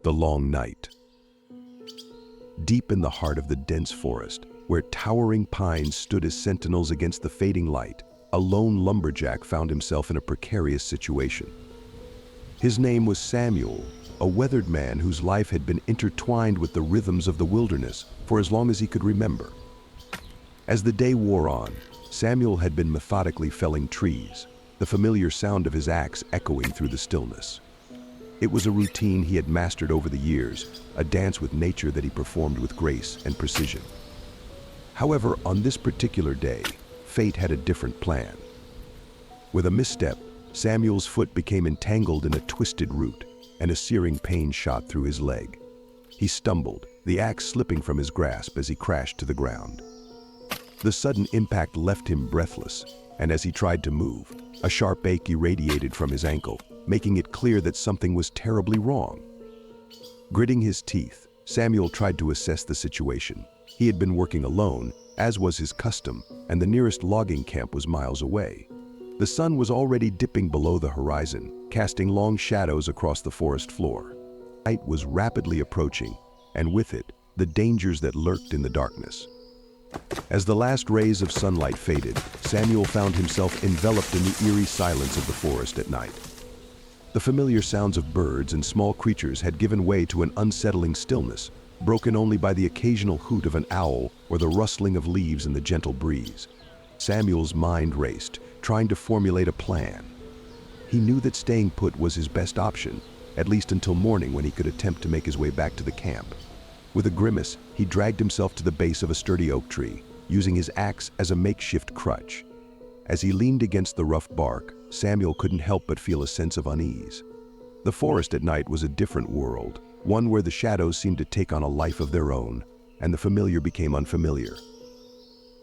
The long night. Deep in the heart of the dense forest, where towering pines stood as sentinels against the fading light, a lone lumberjack found himself in a precarious situation. His name was Samuel, a weathered man whose life had been intertwined with the rhythms of the wilderness for as long as he could remember. As the day wore on, Samuel had been methodically felling trees, the familiar sound of his axe echoing through the stillness. It was a routine he had mastered over the years, a dance with nature that he performed with grace and precision. However, on this particular day, fate had a different plan. With a misstep, Samuel's foot became entangled in a twisted root, and a searing pain shot through his leg. He stumbled, the axe slipping from his grasp as he crashed to the ground. The sudden impact left him breathless, and as he tried to move, a sharp ache irradiated from his ankle, making it clear that something was terribly wrong. Gritting his teeth, Samuel tried to assess the situation. He had been working alone, as was his custom, and the nearest logging camp was miles away. The sun was already dipping below the horizon, casting long shadows across the forest floor. Night was rapidly approaching, and with it, the dangers that lurked in the darkness. As the last rays of sunlight faded, Samuel found himself enveloped in the eerie silence of the forest at night. The familiar sounds of birds and small creatures had given way to an unsettling stillness, broken only by the occasional hoot of an owl or the rustling of leaves in the gentle breeze. Samuel's mind raced, trying to formulate a plan. He knew that staying put was his best option, at least until morning when he could attempt to make his way back to the camp. With a grimace, he dragged himself to the base of a sturdy oak tree, using his axe as a makeshift crutch. As he leaned against the rough bark, Samuel couldn't help but feel a sense of unease. The forest at night was a different world, one where the shadows seemed to take on a life of their own, and the familiar became unfamiliar.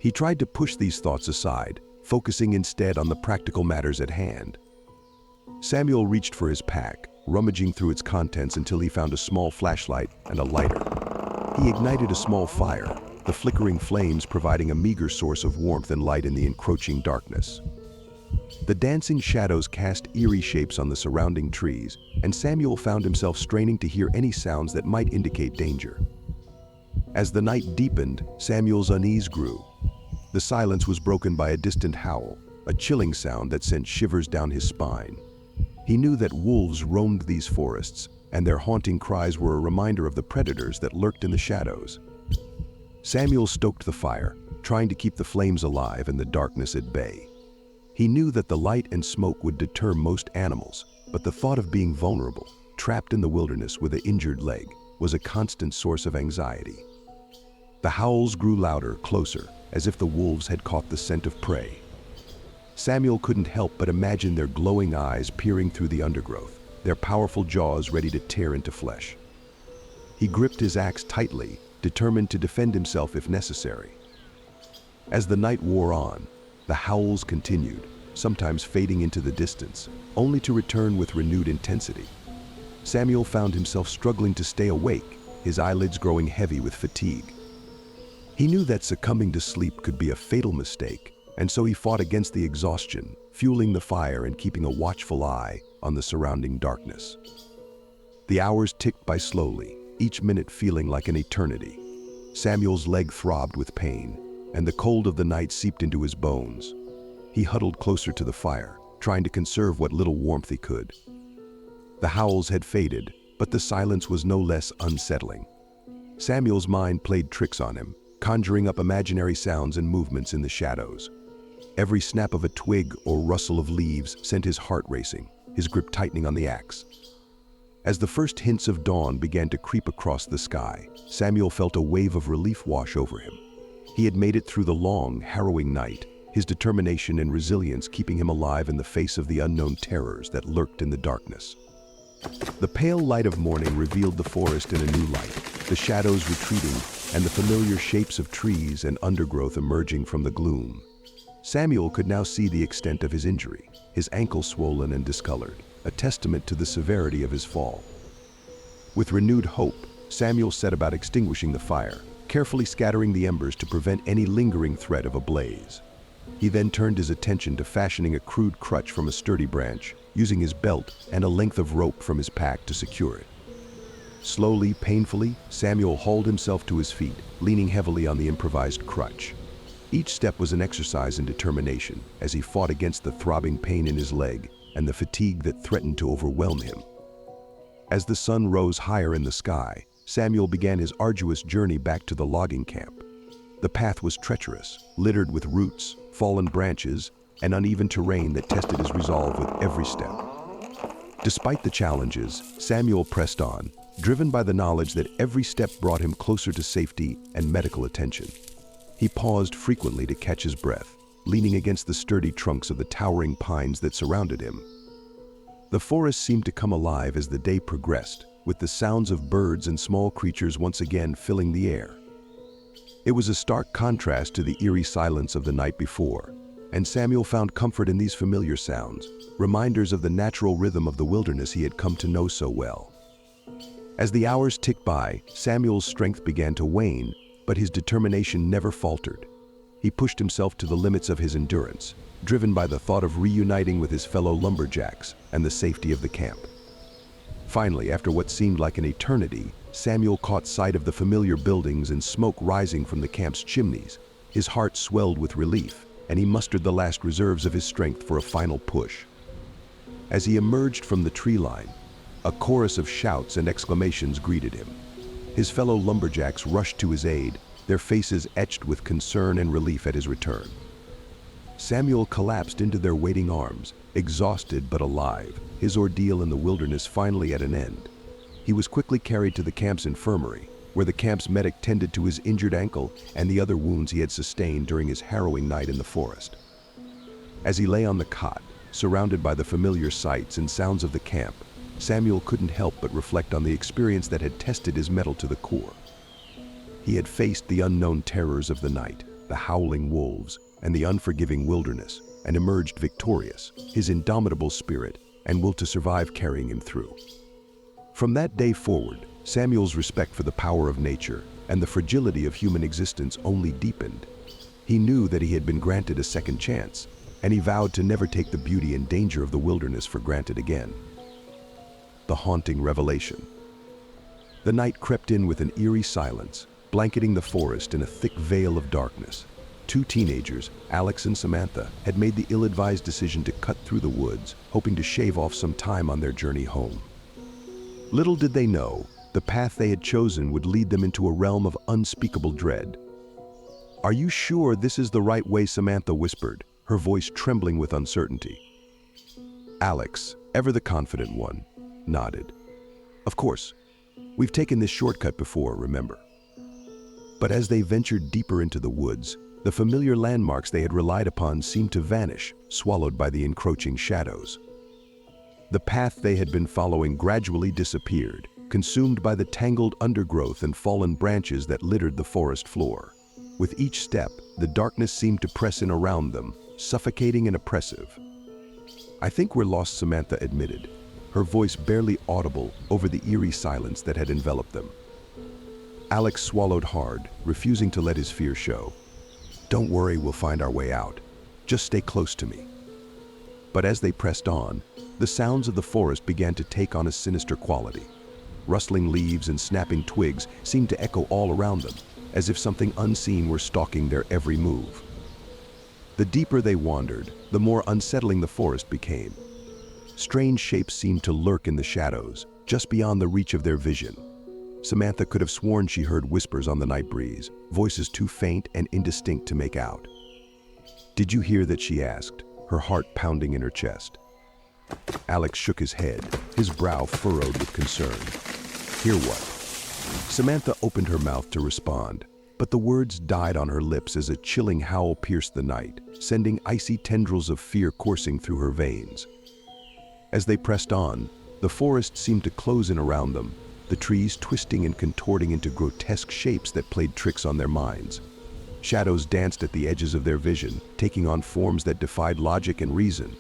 He tried to push these thoughts aside, focusing instead on the practical matters at hand. Samuel reached for his pack, rummaging through its contents until he found a small flashlight and a lighter. He ignited a small fire, the flickering flames providing a meager source of warmth and light in the encroaching darkness. The dancing shadows cast eerie shapes on the surrounding trees, and Samuel found himself straining to hear any sounds that might indicate danger. As the night deepened, Samuel's unease grew. The silence was broken by a distant howl, a chilling sound that sent shivers down his spine. He knew that wolves roamed these forests, and their haunting cries were a reminder of the predators that lurked in the shadows. Samuel stoked the fire, trying to keep the flames alive and the darkness at bay. He knew that the light and smoke would deter most animals, but the thought of being vulnerable, trapped in the wilderness with an injured leg, was a constant source of anxiety. The howls grew louder, closer, as if the wolves had caught the scent of prey. Samuel couldn't help but imagine their glowing eyes peering through the undergrowth, their powerful jaws ready to tear into flesh. He gripped his axe tightly, determined to defend himself if necessary. As the night wore on, the howls continued, sometimes fading into the distance, only to return with renewed intensity. Samuel found himself struggling to stay awake, his eyelids growing heavy with fatigue. He knew that succumbing to sleep could be a fatal mistake, and so he fought against the exhaustion, fueling the fire and keeping a watchful eye on the surrounding darkness. The hours ticked by slowly, each minute feeling like an eternity. Samuel's leg throbbed with pain, and the cold of the night seeped into his bones. He huddled closer to the fire, trying to conserve what little warmth he could. The howls had faded, but the silence was no less unsettling. Samuel's mind played tricks on him, conjuring up imaginary sounds and movements in the shadows. Every snap of a twig or rustle of leaves sent his heart racing, his grip tightening on the axe. As the first hints of dawn began to creep across the sky, Samuel felt a wave of relief wash over him. He had made it through the long, harrowing night, his determination and resilience keeping him alive in the face of the unknown terrors that lurked in the darkness. The pale light of morning revealed the forest in a new light, the shadows retreating and the familiar shapes of trees and undergrowth emerging from the gloom. Samuel could now see the extent of his injury, his ankle swollen and discolored, a testament to the severity of his fall. With renewed hope, Samuel set about extinguishing the fire, carefully scattering the embers to prevent any lingering threat of a blaze. He then turned his attention to fashioning a crude crutch from a sturdy branch, using his belt and a length of rope from his pack to secure it. Slowly, painfully, Samuel hauled himself to his feet, leaning heavily on the improvised crutch. Each step was an exercise in determination as he fought against the throbbing pain in his leg and the fatigue that threatened to overwhelm him. As the sun rose higher in the sky, Samuel began his arduous journey back to the logging camp. The path was treacherous, littered with roots, fallen branches, and uneven terrain that tested his resolve with every step. Despite the challenges, Samuel pressed on, driven by the knowledge that every step brought him closer to safety and medical attention. He paused frequently to catch his breath, leaning against the sturdy trunks of the towering pines that surrounded him. The forest seemed to come alive as the day progressed, with the sounds of birds and small creatures once again filling the air. It was a stark contrast to the eerie silence of the night before, and Samuel found comfort in these familiar sounds, reminders of the natural rhythm of the wilderness he had come to know so well. As the hours ticked by, Samuel's strength began to wane, but his determination never faltered. He pushed himself to the limits of his endurance, driven by the thought of reuniting with his fellow lumberjacks and the safety of the camp. Finally, after what seemed like an eternity, Samuel caught sight of the familiar buildings and smoke rising from the camp's chimneys. His heart swelled with relief, and he mustered the last reserves of his strength for a final push. As he emerged from the tree line, a chorus of shouts and exclamations greeted him. His fellow lumberjacks rushed to his aid, their faces etched with concern and relief at his return. Samuel collapsed into their waiting arms, exhausted but alive, his ordeal in the wilderness finally at an end. He was quickly carried to the camp's infirmary, where the camp's medic tended to his injured ankle and the other wounds he had sustained during his harrowing night in the forest. As he lay on the cot, surrounded by the familiar sights and sounds of the camp, Samuel couldn't help but reflect on the experience that had tested his mettle to the core. He had faced the unknown terrors of the night, the howling wolves, and the unforgiving wilderness, and emerged victorious, his indomitable spirit and will to survive carrying him through. From that day forward, Samuel's respect for the power of nature and the fragility of human existence only deepened. He knew that he had been granted a second chance, and he vowed to never take the beauty and danger of the wilderness for granted again. The haunting revelation. The night crept in with an eerie silence, blanketing the forest in a thick veil of darkness. Two teenagers, Alex and Samantha, had made the ill-advised decision to cut through the woods, hoping to shave off some time on their journey home. Little did they know, the path they had chosen would lead them into a realm of unspeakable dread. "Are you sure this is the right way?" Samantha whispered, her voice trembling with uncertainty. Alex, ever the confident one, nodded. "Of course. We've taken this shortcut before, remember." But as they ventured deeper into the woods, the familiar landmarks they had relied upon seemed to vanish, swallowed by the encroaching shadows. The path they had been following gradually disappeared, consumed by the tangled undergrowth and fallen branches that littered the forest floor. With each step, the darkness seemed to press in around them, suffocating and oppressive. "I think we're lost," Samantha admitted, her voice barely audible over the eerie silence that had enveloped them. Alex swallowed hard, refusing to let his fear show. "Don't worry, we'll find our way out. Just stay close to me." But as they pressed on, the sounds of the forest began to take on a sinister quality. Rustling leaves and snapping twigs seemed to echo all around them, as if something unseen were stalking their every move. The deeper they wandered, the more unsettling the forest became. Strange shapes seemed to lurk in the shadows, just beyond the reach of their vision. Samantha could have sworn she heard whispers on the night breeze, voices too faint and indistinct to make out. "Did you hear that?" she asked, her heart pounding in her chest. Alex shook his head, his brow furrowed with concern. "Hear what?" Samantha opened her mouth to respond, but the words died on her lips as a chilling howl pierced the night, sending icy tendrils of fear coursing through her veins. As they pressed on, the forest seemed to close in around them, the trees twisting and contorting into grotesque shapes that played tricks on their minds. Shadows danced at the edges of their vision, taking on forms that defied logic and reason.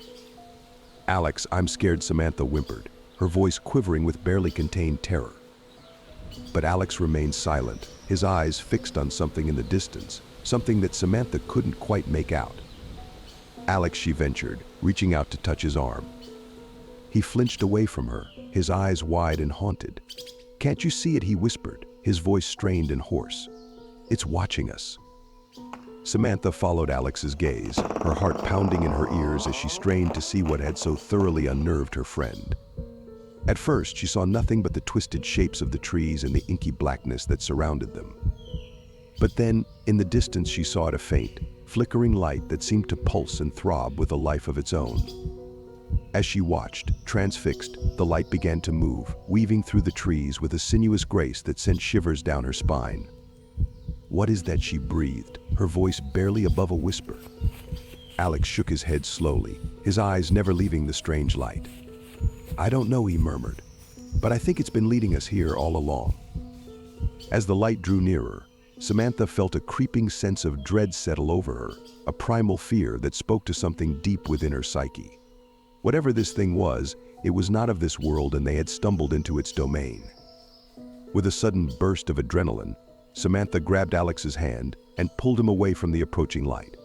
"Alex, I'm scared," Samantha whimpered, her voice quivering with barely contained terror. But Alex remained silent, his eyes fixed on something in the distance, something that Samantha couldn't quite make out. "Alex," she ventured, reaching out to touch his arm. He flinched away from her, his eyes wide and haunted. "Can't you see it?" he whispered, his voice strained and hoarse. "It's watching us." Samantha followed Alex's gaze, her heart pounding in her ears as she strained to see what had so thoroughly unnerved her friend. At first, she saw nothing but the twisted shapes of the trees and the inky blackness that surrounded them. But then, in the distance, she saw a faint, flickering light that seemed to pulse and throb with a life of its own. As she watched, transfixed, the light began to move, weaving through the trees with a sinuous grace that sent shivers down her spine. "What is that?" she breathed, her voice barely above a whisper. Alex shook his head slowly, his eyes never leaving the strange light. "I don't know," he murmured, "but I think it's been leading us here all along." As the light drew nearer, Samantha felt a creeping sense of dread settle over her, a primal fear that spoke to something deep within her psyche. Whatever this thing was, it was not of this world, and they had stumbled into its domain. With a sudden burst of adrenaline, Samantha grabbed Alex's hand and pulled him away from the approaching light.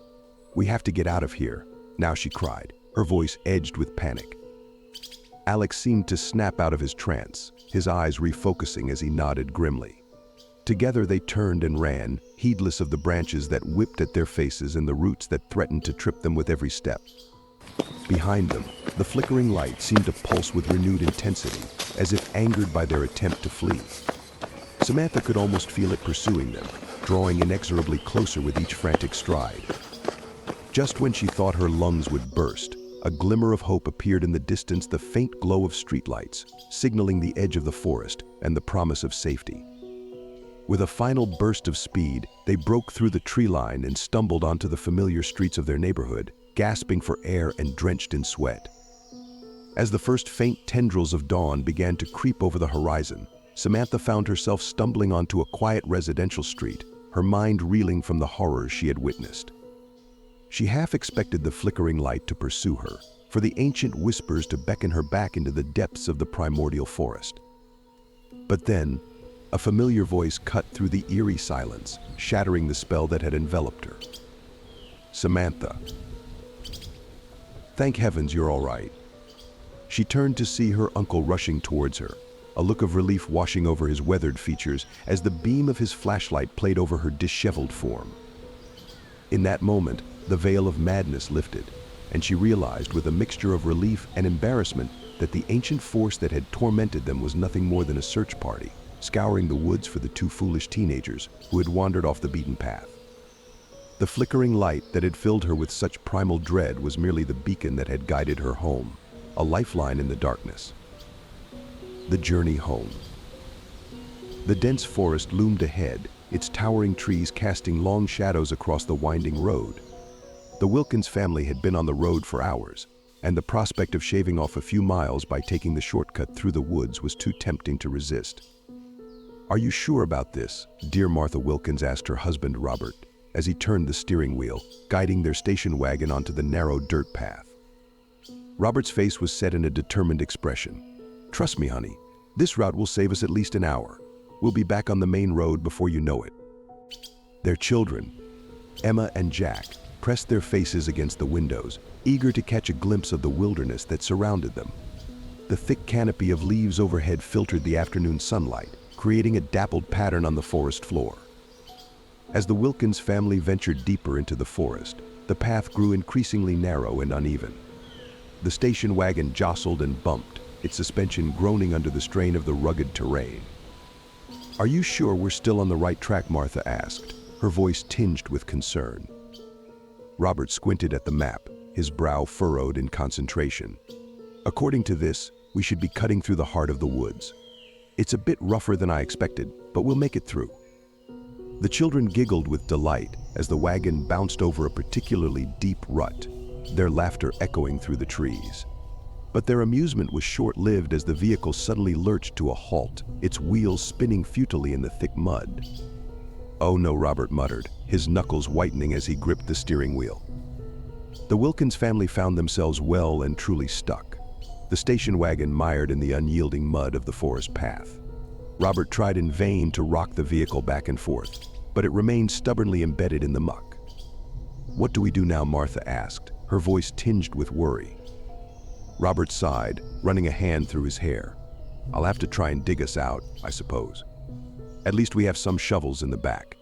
"We have to get out of here," now she cried, her voice edged with panic. Alex seemed to snap out of his trance, his eyes refocusing as he nodded grimly. Together they turned and ran, heedless of the branches that whipped at their faces and the roots that threatened to trip them with every step. Behind them, the flickering light seemed to pulse with renewed intensity, as if angered by their attempt to flee. Samantha could almost feel it pursuing them, drawing inexorably closer with each frantic stride. Just when she thought her lungs would burst, a glimmer of hope appeared in the distance, the faint glow of streetlights, signaling the edge of the forest and the promise of safety. With a final burst of speed, they broke through the tree line and stumbled onto the familiar streets of their neighborhood, gasping for air and drenched in sweat. As the first faint tendrils of dawn began to creep over the horizon, Samantha found herself stumbling onto a quiet residential street, her mind reeling from the horrors she had witnessed. She half expected the flickering light to pursue her, for the ancient whispers to beckon her back into the depths of the primordial forest. But then, a familiar voice cut through the eerie silence, shattering the spell that had enveloped her. "Samantha. Thank heavens you're all right." She turned to see her uncle rushing towards her, a look of relief washing over his weathered features as the beam of his flashlight played over her disheveled form. In that moment, the veil of madness lifted, and she realized with a mixture of relief and embarrassment that the ancient force that had tormented them was nothing more than a search party, scouring the woods for the two foolish teenagers who had wandered off the beaten path. The flickering light that had filled her with such primal dread was merely the beacon that had guided her home, a lifeline in the darkness. The journey home. The dense forest loomed ahead, its towering trees casting long shadows across the winding road. The Wilkins family had been on the road for hours, and the prospect of shaving off a few miles by taking the shortcut through the woods was too tempting to resist. "Are you sure about this?" dear Martha Wilkins asked her husband Robert, as he turned the steering wheel, guiding their station wagon onto the narrow dirt path. Robert's face was set in a determined expression. "Trust me, honey, this route will save us at least an hour. We'll be back on the main road before you know it." Their children, Emma and Jack, pressed their faces against the windows, eager to catch a glimpse of the wilderness that surrounded them. The thick canopy of leaves overhead filtered the afternoon sunlight, creating a dappled pattern on the forest floor. As the Wilkins family ventured deeper into the forest, the path grew increasingly narrow and uneven. The station wagon jostled and bumped, its suspension groaning under the strain of the rugged terrain. "Are you sure we're still on the right track?" Martha asked, her voice tinged with concern. Robert squinted at the map, his brow furrowed in concentration. "According to this, we should be cutting through the heart of the woods. It's a bit rougher than I expected, but we'll make it through." The children giggled with delight as the wagon bounced over a particularly deep rut, their laughter echoing through the trees. But their amusement was short-lived as the vehicle suddenly lurched to a halt, its wheels spinning futilely in the thick mud. "Oh no," Robert muttered, his knuckles whitening as he gripped the steering wheel. The Wilkins family found themselves well and truly stuck, the station wagon mired in the unyielding mud of the forest path. Robert tried in vain to rock the vehicle back and forth, but it remained stubbornly embedded in the muck. "What do we do now?" Martha asked, her voice tinged with worry. Robert sighed, running a hand through his hair. I'll have to try and dig us out, I suppose. At least we have some shovels in the back.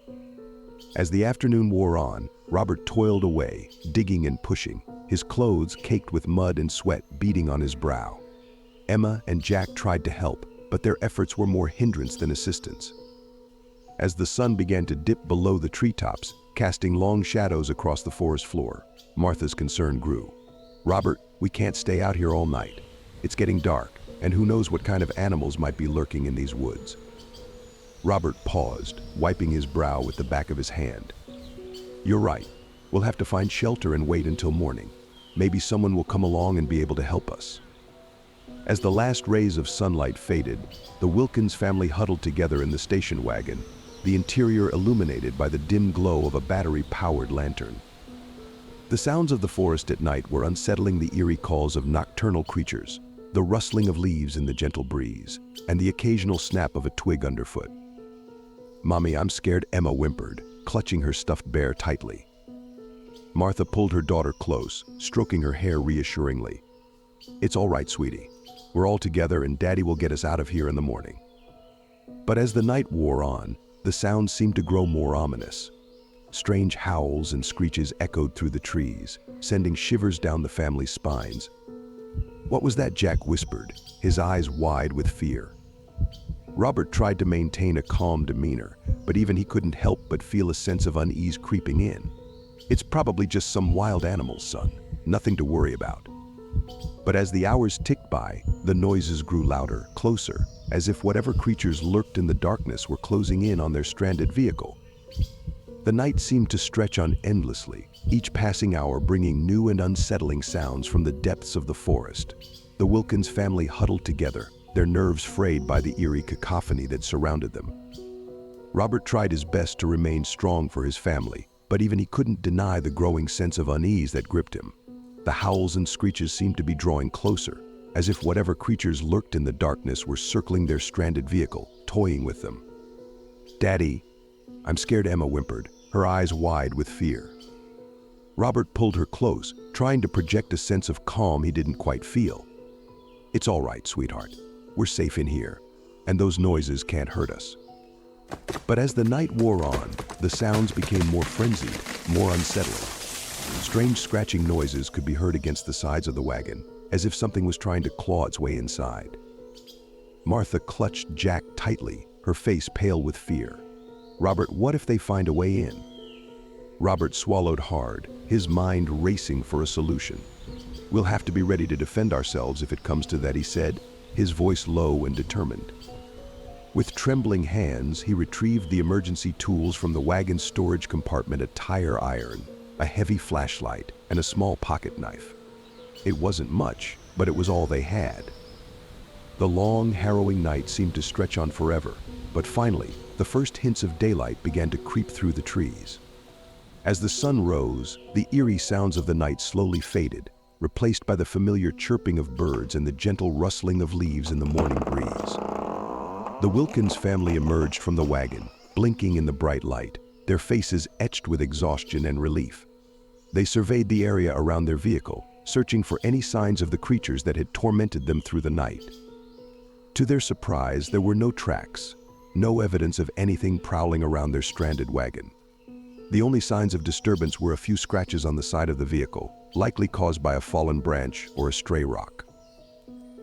As the afternoon wore on, Robert toiled away, digging and pushing, his clothes caked with mud and sweat beading on his brow. Emma and Jack tried to help, but their efforts were more hindrance than assistance. As the sun began to dip below the treetops, casting long shadows across the forest floor, Martha's concern grew. "Robert, we can't stay out here all night. It's getting dark, and who knows what kind of animals might be lurking in these woods." Robert paused, wiping his brow with the back of his hand. "You're right. We'll have to find shelter and wait until morning. Maybe someone will come along and be able to help us." As the last rays of sunlight faded, the Wilkins family huddled together in the station wagon, the interior illuminated by the dim glow of a battery-powered lantern. The sounds of the forest at night were unsettling, the eerie calls of nocturnal creatures, the rustling of leaves in the gentle breeze, and the occasional snap of a twig underfoot. "Mommy, I'm scared," Emma whimpered, clutching her stuffed bear tightly. Martha pulled her daughter close, stroking her hair reassuringly. "It's all right, sweetie. We're all together and Daddy will get us out of here in the morning." But as the night wore on, the sounds seemed to grow more ominous. Strange howls and screeches echoed through the trees, sending shivers down the family's spines. "What was that?" Jack whispered, his eyes wide with fear. Robert tried to maintain a calm demeanor, but even he couldn't help but feel a sense of unease creeping in. "It's probably just some wild animals, son. Nothing to worry about." But as the hours ticked by, the noises grew louder, closer, as if whatever creatures lurked in the darkness were closing in on their stranded vehicle. The night seemed to stretch on endlessly, each passing hour bringing new and unsettling sounds from the depths of the forest. The Wilkins family huddled together, their nerves frayed by the eerie cacophony that surrounded them. Robert tried his best to remain strong for his family, but even he couldn't deny the growing sense of unease that gripped him. The howls and screeches seemed to be drawing closer, as if whatever creatures lurked in the darkness were circling their stranded vehicle, toying with them. "Daddy, I'm scared," Emma whimpered, her eyes wide with fear. Robert pulled her close, trying to project a sense of calm he didn't quite feel. "It's all right, sweetheart. We're safe in here, and those noises can't hurt us." But as the night wore on, the sounds became more frenzied, more unsettling. Strange scratching noises could be heard against the sides of the wagon, as if something was trying to claw its way inside. Martha clutched Jack tightly, her face pale with fear. "Robert, what if they find a way in?" Robert swallowed hard, his mind racing for a solution. "We'll have to be ready to defend ourselves if it comes to that," he said, his voice low and determined. With trembling hands, he retrieved the emergency tools from the wagon's storage compartment: a tire iron, a heavy flashlight, and a small pocket knife. It wasn't much, but it was all they had. The long, harrowing night seemed to stretch on forever, but finally, the first hints of daylight began to creep through the trees. As the sun rose, the eerie sounds of the night slowly faded, replaced by the familiar chirping of birds and the gentle rustling of leaves in the morning breeze. The Wilkins family emerged from the wagon, blinking in the bright light, their faces etched with exhaustion and relief. They surveyed the area around their vehicle, searching for any signs of the creatures that had tormented them through the night. To their surprise, there were no tracks, no evidence of anything prowling around their stranded wagon. The only signs of disturbance were a few scratches on the side of the vehicle, likely caused by a fallen branch or a stray rock.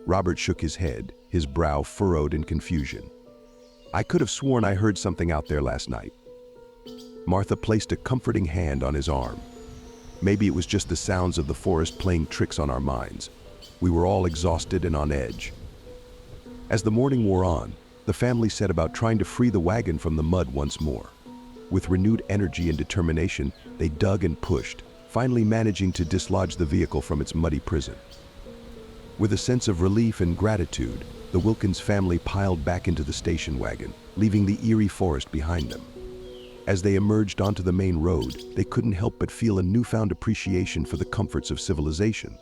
Robert shook his head, his brow furrowed in confusion. "I could have sworn I heard something out there last night." Martha placed a comforting hand on his arm. "Maybe it was just the sounds of the forest playing tricks on our minds. We were all exhausted and on edge." As the morning wore on, the family set about trying to free the wagon from the mud once more. With renewed energy and determination, they dug and pushed, finally managing to dislodge the vehicle from its muddy prison. With a sense of relief and gratitude, the Wilkins family piled back into the station wagon, leaving the eerie forest behind them. As they emerged onto the main road, they couldn't help but feel a newfound appreciation for the comforts of civilization.